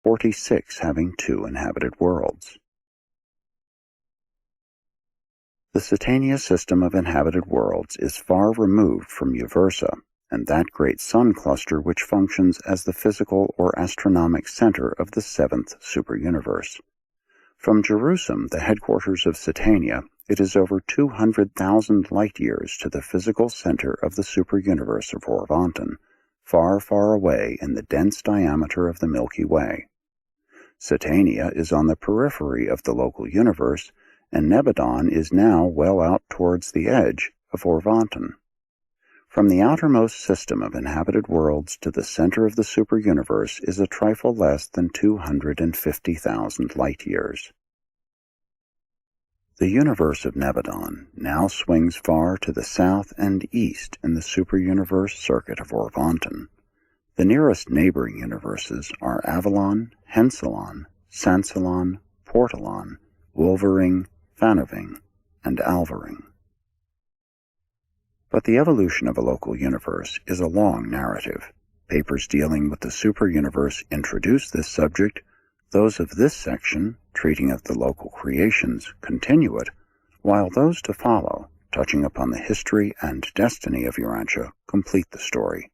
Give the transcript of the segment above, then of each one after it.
46 having 2 inhabited worlds. The Satania system of inhabited worlds is far removed from Uversa, and that great sun cluster which functions as the physical or astronomic center of the 7th superuniverse. From Jerusalem, the headquarters of Satania, it is over 200,000 light-years to the physical center of the superuniverse of Orvanton, far, far away in the dense diameter of the Milky Way. Satania is on the periphery of the local universe, and Nebadon is now well out towards the edge of Orvanton. From the outermost system of inhabited worlds to the center of the superuniverse is a trifle less than 250,000 light-years. The universe of Nebadon now swings far to the south and east in the superuniverse circuit of Orvanton. The nearest neighboring universes are Avalon, Hensalon, Sansalon, Portalon, Wolvering, Fanoving, and Alvaring. But the evolution of a local universe is a long narrative. Papers dealing with the superuniverse introduce this subject. Those of this section, treating of the local creations, continue it, while those to follow, touching upon the history and destiny of Urantia, complete the story.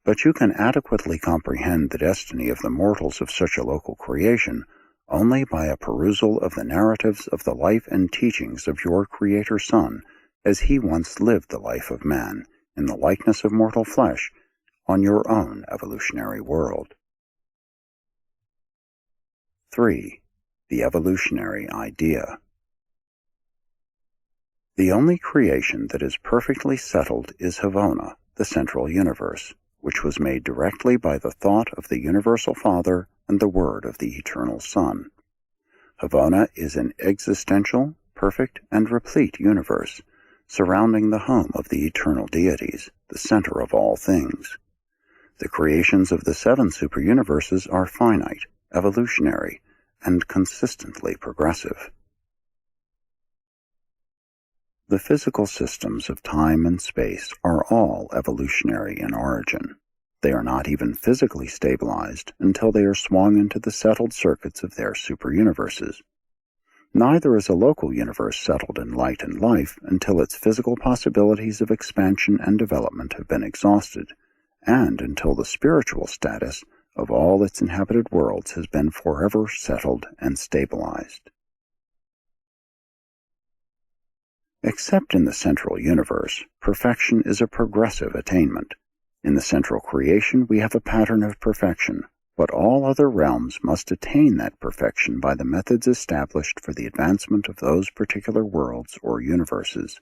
But you can adequately comprehend the destiny of the mortals of such a local creation only by a perusal of the narratives of the life and teachings of your Creator Son, as he once lived the life of man, in the likeness of mortal flesh, on your own evolutionary world. 3. The evolutionary idea. The only creation that is perfectly settled is Havona, the central universe, which was made directly by the thought of the Universal Father and the Word of the Eternal Son. Havona is an existential, perfect, and replete universe, surrounding the home of the eternal deities, the center of all things. The creations of the 7 superuniverses are finite, evolutionary, and consistently progressive. The physical systems of time and space are all evolutionary in origin. They are not even physically stabilized until they are swung into the settled circuits of their superuniverses. Neither is a local universe settled in light and life until its physical possibilities of expansion and development have been exhausted, and until the spiritual status of all its inhabited worlds has been forever settled and stabilized. Except in the central universe, perfection is a progressive attainment. In the central creation we have a pattern of perfection, but all other realms must attain that perfection by the methods established for the advancement of those particular worlds or universes,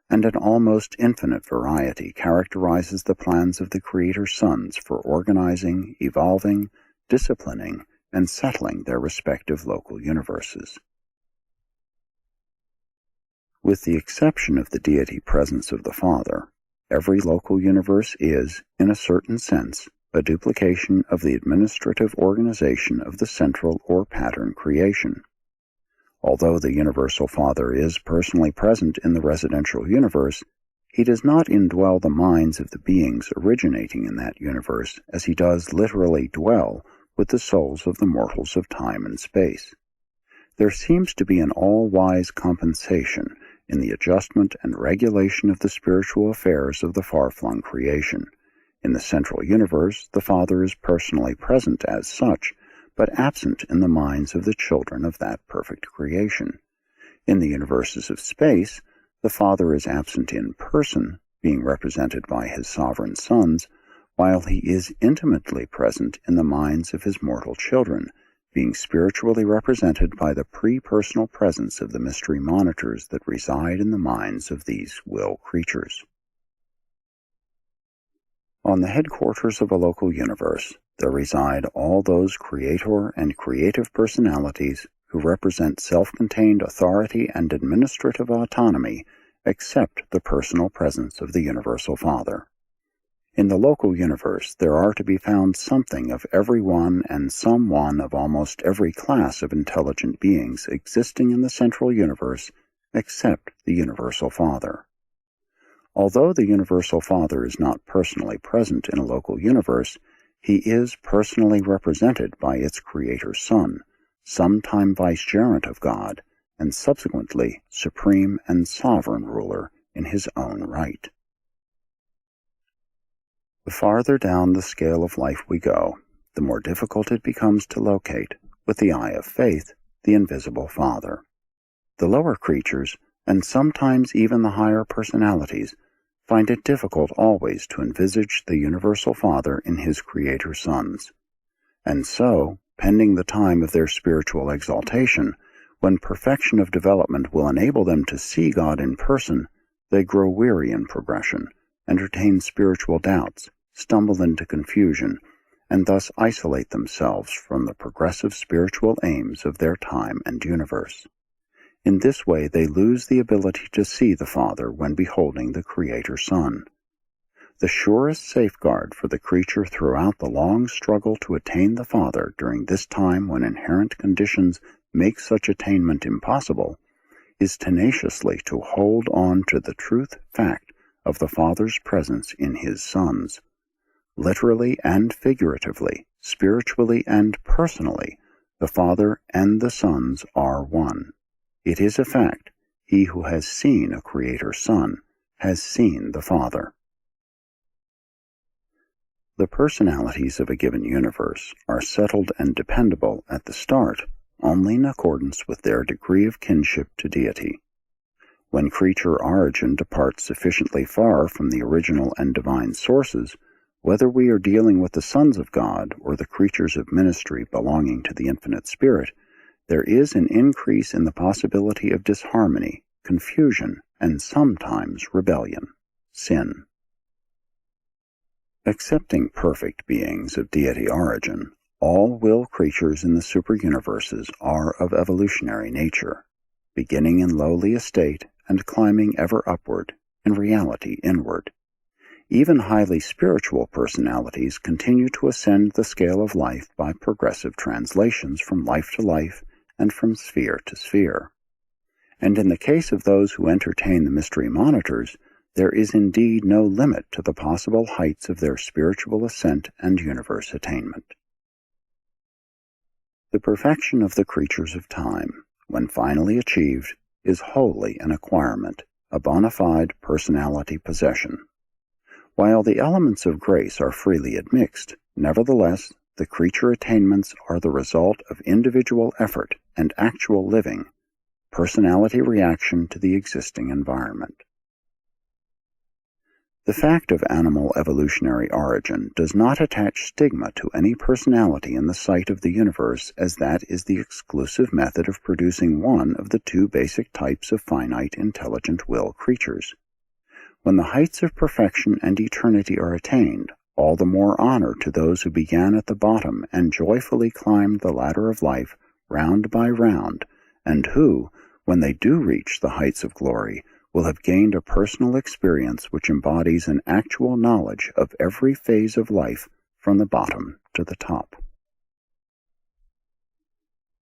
and an almost infinite variety characterizes the plans of the Creator's sons for organizing, evolving, disciplining, and settling their respective local universes. With the exception of the deity presence of the Father, every local universe is, in a certain sense, a duplication of the administrative organization of the central or pattern creation. Although the Universal Father is personally present in the residential universe, he does not indwell the minds of the beings originating in that universe as he does literally dwell with the souls of the mortals of time and space. There seems to be an all-wise compensation in the adjustment and regulation of the spiritual affairs of the far-flung creation. In the central universe, the Father is personally present as such, but absent in the minds of the children of that perfect creation. In the universes of space, the Father is absent in person, being represented by his sovereign sons, while he is intimately present in the minds of his mortal children, being spiritually represented by the pre-personal presence of the mystery monitors that reside in the minds of these will creatures. On the headquarters of a local universe, there reside all those creator and creative personalities who represent self-contained authority and administrative autonomy, except the personal presence of the Universal Father. In the local universe, there are to be found something of every one and some one of almost every class of intelligent beings existing in the central universe, except the Universal Father. Although the Universal Father is not personally present in a local universe, He is personally represented by its Creator's Son, sometime vicegerent of God, and subsequently supreme and sovereign ruler in his own right. The farther down the scale of life we go, the more difficult it becomes to locate, with the eye of faith, the invisible Father. The lower creatures, and sometimes even the higher personalities, find it difficult always to envisage the universal Father in his Creator sons. And so, pending the time of their spiritual exaltation, when perfection of development will enable them to see God in person, they grow weary in progression, entertain spiritual doubts, stumble into confusion, and thus isolate themselves from the progressive spiritual aims of their time and universe. In this way they lose the ability to see the Father when beholding the Creator Son. The surest safeguard for the creature throughout the long struggle to attain the Father during this time when inherent conditions make such attainment impossible is tenaciously to hold on to the truth fact of the Father's presence in his sons. Literally and figuratively, spiritually and personally, the Father and the sons are one. It is a fact. He who has seen a Creator Son has seen the Father. The personalities of a given universe are settled and dependable at the start only in accordance with their degree of kinship to deity. When creature origin departs sufficiently far from the original and divine sources, whether we are dealing with the sons of God or the creatures of ministry belonging to the Infinite Spirit, there is an increase in the possibility of disharmony, confusion, and sometimes rebellion, sin. Excepting perfect beings of deity origin, all will creatures in the superuniverses are of evolutionary nature, beginning in lowly estate and climbing ever upward, in reality inward. Even highly spiritual personalities continue to ascend the scale of life by progressive translations from life to life and from sphere to sphere. And in the case of those who entertain the mystery monitors, there is indeed no limit to the possible heights of their spiritual ascent and universe attainment. The perfection of the creatures of time, when finally achieved, is wholly an acquirement, a bona fide personality possession. While the elements of grace are freely admixed, nevertheless, the creature attainments are the result of individual effort and actual living, personality reaction to the existing environment. The fact of animal evolutionary origin does not attach stigma to any personality in the sight of the universe, as that is the exclusive method of producing one of the two basic types of finite intelligent will creatures. When the heights of perfection and eternity are attained, all the more honor to those who began at the bottom and joyfully climbed the ladder of life round by round, and who, when they do reach the heights of glory, will have gained a personal experience which embodies an actual knowledge of every phase of life from the bottom to the top.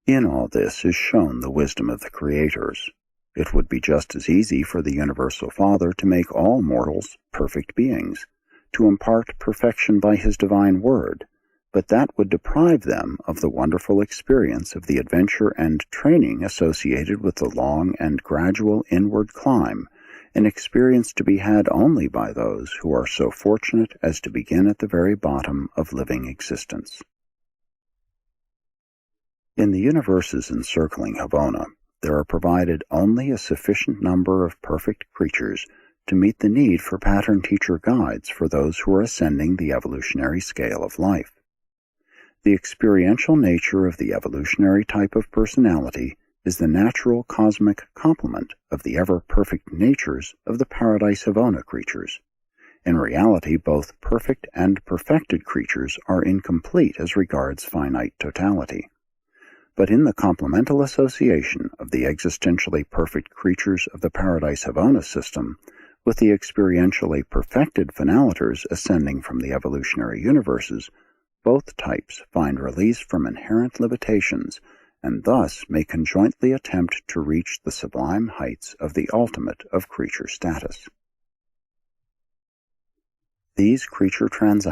In all this is shown the wisdom of the creators. It would be just as easy for the Universal Father to make all mortals perfect beings, to impart perfection by his divine word, but that would deprive them of the wonderful experience of the adventure and training associated with the long and gradual inward climb, an experience to be had only by those who are so fortunate as to begin at the very bottom of living existence. In the universes encircling Havona, there are provided only a sufficient number of perfect creatures to meet the need for pattern teacher guides for those who are ascending the evolutionary scale of life. The experiential nature of the evolutionary type of personality is the natural cosmic complement of the ever-perfect natures of the Paradise Havona creatures. In reality, both perfect and perfected creatures are incomplete as regards finite totality. But in the complemental association of the existentially perfect creatures of the Paradise Havona system with the experientially perfected phonalators ascending from the evolutionary universes, both types find release from inherent limitations and thus may conjointly attempt to reach the sublime heights of the ultimate of creature status. These creature transactions